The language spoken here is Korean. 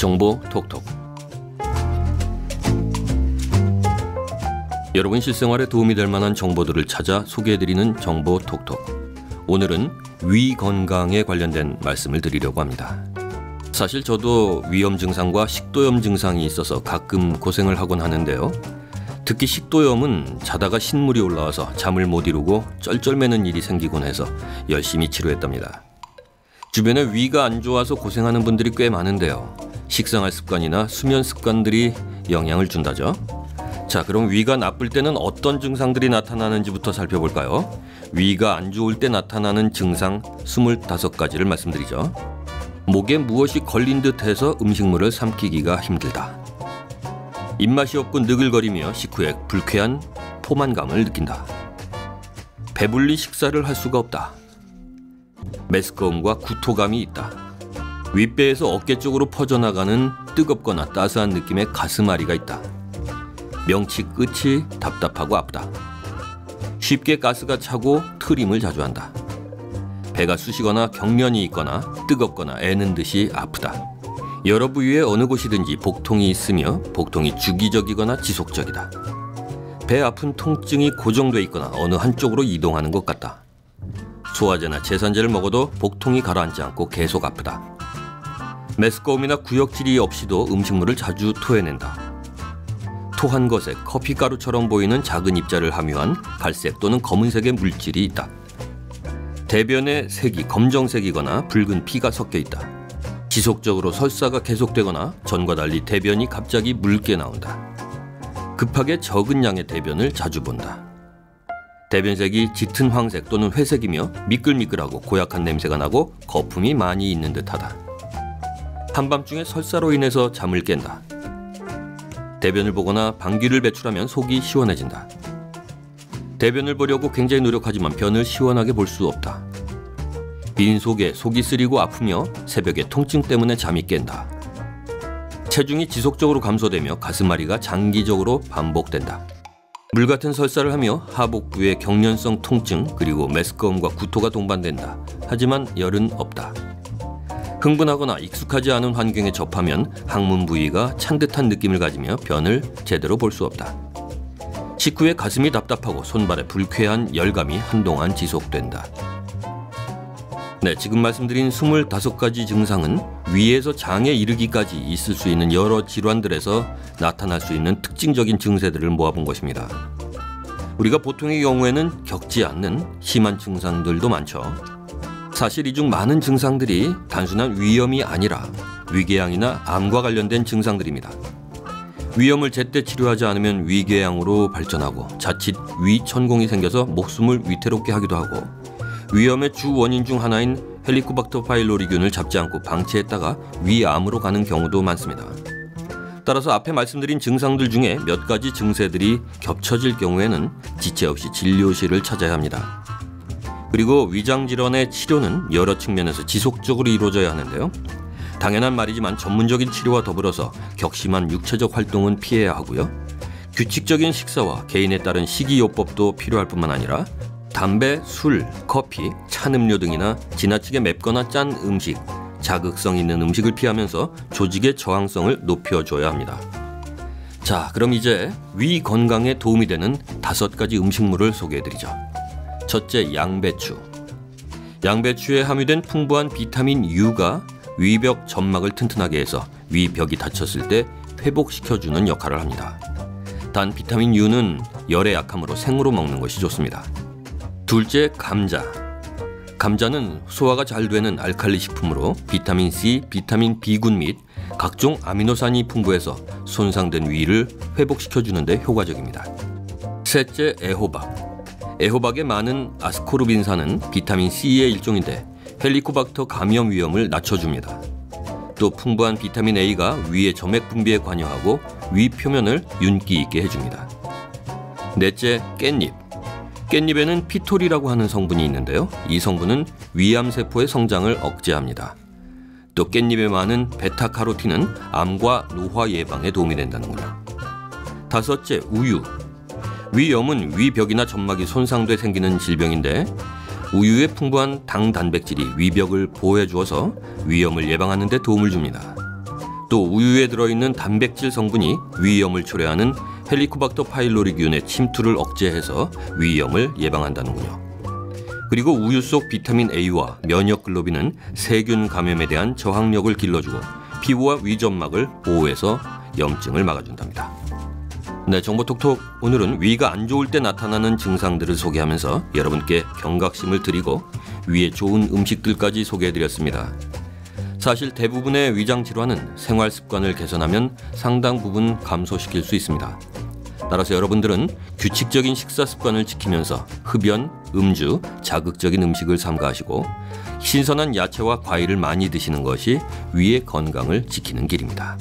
정보 톡톡. 여러분 실생활에 도움이 될 만한 정보들을 찾아 소개해드리는 정보 톡톡. 오늘은 위 건강에 관련된 말씀을 드리려고 합니다. 사실 저도 위염 증상과 식도염 증상이 있어서 가끔 고생을 하곤 하는데요. 특히 식도염은 자다가 신물이 올라와서 잠을 못 이루고 쩔쩔매는 일이 생기곤 해서 열심히 치료했답니다. 주변에 위가 안 좋아서 고생하는 분들이 꽤 많은데요. 식생활 습관이나 수면 습관들이 영향을 준다죠. 자, 그럼 위가 나쁠 때는 어떤 증상들이 나타나는지부터 살펴볼까요? 위가 안 좋을 때 나타나는 증상 25가지를 말씀드리죠. 목에 무엇이 걸린 듯해서 음식물을 삼키기가 힘들다. 입맛이 없고 느글거리며 식후에 불쾌한 포만감을 느낀다. 배불리 식사를 할 수가 없다. 메스꺼움과 구토감이 있다. 윗배에서 어깨 쪽으로 퍼져나가는 뜨겁거나 따스한 느낌의 가슴앓이가 있다. 명치 끝이 답답하고 아프다. 쉽게 가스가 차고 트림을 자주 한다. 배가 쑤시거나 경련이 있거나 뜨겁거나 애는 듯이 아프다. 여러 부위에 어느 곳이든지 복통이 있으며 복통이 주기적이거나 지속적이다. 배 아픈 통증이 고정돼 있거나 어느 한쪽으로 이동하는 것 같다. 소화제나 제산제를 먹어도 복통이 가라앉지 않고 계속 아프다. 메스꺼움이나 구역질이 없이도 음식물을 자주 토해낸다. 토한 것에 커피가루처럼 보이는 작은 입자를 함유한 갈색 또는 검은색의 물질이 있다. 대변의 색이 검정색이거나 붉은 피가 섞여 있다. 지속적으로 설사가 계속되거나 전과 달리 대변이 갑자기 묽게 나온다. 급하게 적은 양의 대변을 자주 본다. 대변색이 짙은 황색 또는 회색이며 미끌미끌하고 고약한 냄새가 나고 거품이 많이 있는 듯하다. 한밤중에 설사로 인해서 잠을 깬다. 대변을 보거나 방귀를 배출하면 속이 시원해진다. 대변을 보려고 굉장히 노력하지만 변을 시원하게 볼 수 없다. 빈속에 속이 쓰리고 아프며 새벽에 통증 때문에 잠이 깬다. 체중이 지속적으로 감소되며 가슴앓이가 장기적으로 반복된다. 물같은 설사를 하며 하복부의 경련성 통증 그리고 메스꺼움과 구토가 동반된다. 하지만 열은 없다. 흥분하거나 익숙하지 않은 환경에 접하면 항문 부위가 찬 듯한 느낌을 가지며 변을 제대로 볼 수 없다. 식후에 가슴이 답답하고 손발에 불쾌한 열감이 한동안 지속된다. 네, 지금 말씀드린 25가지 증상은 위에서 장에 이르기까지 있을 수 있는 여러 질환들에서 나타날 수 있는 특징적인 증세들을 모아본 것입니다. 우리가 보통의 경우에는 겪지 않는 심한 증상들도 많죠. 사실 이 중 많은 증상들이 단순한 위염이 아니라 위궤양이나 암과 관련된 증상들입니다. 위염을 제때 치료하지 않으면 위궤양으로 발전하고 자칫 위천공이 생겨서 목숨을 위태롭게 하기도 하고 위염의 주 원인 중 하나인 헬리코박터 파일로리균을 잡지 않고 방치했다가 위암으로 가는 경우도 많습니다. 따라서 앞에 말씀드린 증상들 중에 몇 가지 증세들이 겹쳐질 경우에는 지체 없이 진료실을 찾아야 합니다. 그리고 위장질환의 치료는 여러 측면에서 지속적으로 이루어져야 하는데요. 당연한 말이지만 전문적인 치료와 더불어서 격심한 육체적 활동은 피해야 하고요. 규칙적인 식사와 개인에 따른 식이요법도 필요할 뿐만 아니라 담배, 술, 커피, 찬 음료 등이나 지나치게 맵거나 짠 음식, 자극성 있는 음식을 피하면서 조직의 저항성을 높여줘야 합니다. 자, 그럼 이제 위 건강에 도움이 되는 5가지 음식물을 소개해드리죠. 첫째, 양배추. 양배추에 함유된 풍부한 비타민 U가 위벽 점막을 튼튼하게 해서 위벽이 다쳤을 때 회복시켜주는 역할을 합니다. 단 비타민 U는 열에 약하므로 생으로 먹는 것이 좋습니다. 둘째, 감자. 감자는 소화가 잘 되는 알칼리 식품으로 비타민 C, 비타민 B군 및 각종 아미노산이 풍부해서 손상된 위를 회복시켜주는 데 효과적입니다. 셋째, 애호박. 애호박에 많은 아스코르빈산은 비타민 C의 일종인데 헬리코박터 감염 위험을 낮춰줍니다. 또 풍부한 비타민 A가 위의 점액 분비에 관여하고 위 표면을 윤기 있게 해줍니다. 넷째, 깻잎. 깻잎에는 피톨이라고 하는 성분이 있는데요. 이 성분은 위암세포의 성장을 억제합니다. 또 깻잎에 많은 베타카로틴은 암과 노화 예방에 도움이 된다는군요. 다섯째, 우유. 위염은 위벽이나 점막이 손상돼 생기는 질병인데 우유에 풍부한 당 단백질이 위벽을 보호해 주어서 위염을 예방하는 데 도움을 줍니다. 또 우유에 들어있는 단백질 성분이 위염을 초래하는 헬리코박터 파일로리균의 침투를 억제해서 위염을 예방한다는군요. 그리고 우유 속 비타민 A와 면역 글로빈은 세균 감염에 대한 저항력을 길러주고 피부와 위점막을 보호해서 염증을 막아준답니다. 네, 정보톡톡 오늘은 위가 안 좋을 때 나타나는 증상들을 소개하면서 여러분께 경각심을 드리고 위에 좋은 음식들까지 소개해드렸습니다. 사실 대부분의 위장 질환은 생활 습관을 개선하면 상당 부분 감소시킬 수 있습니다. 따라서 여러분들은 규칙적인 식사 습관을 지키면서 흡연, 음주, 자극적인 음식을 삼가하시고 신선한 야채와 과일을 많이 드시는 것이 위의 건강을 지키는 길입니다.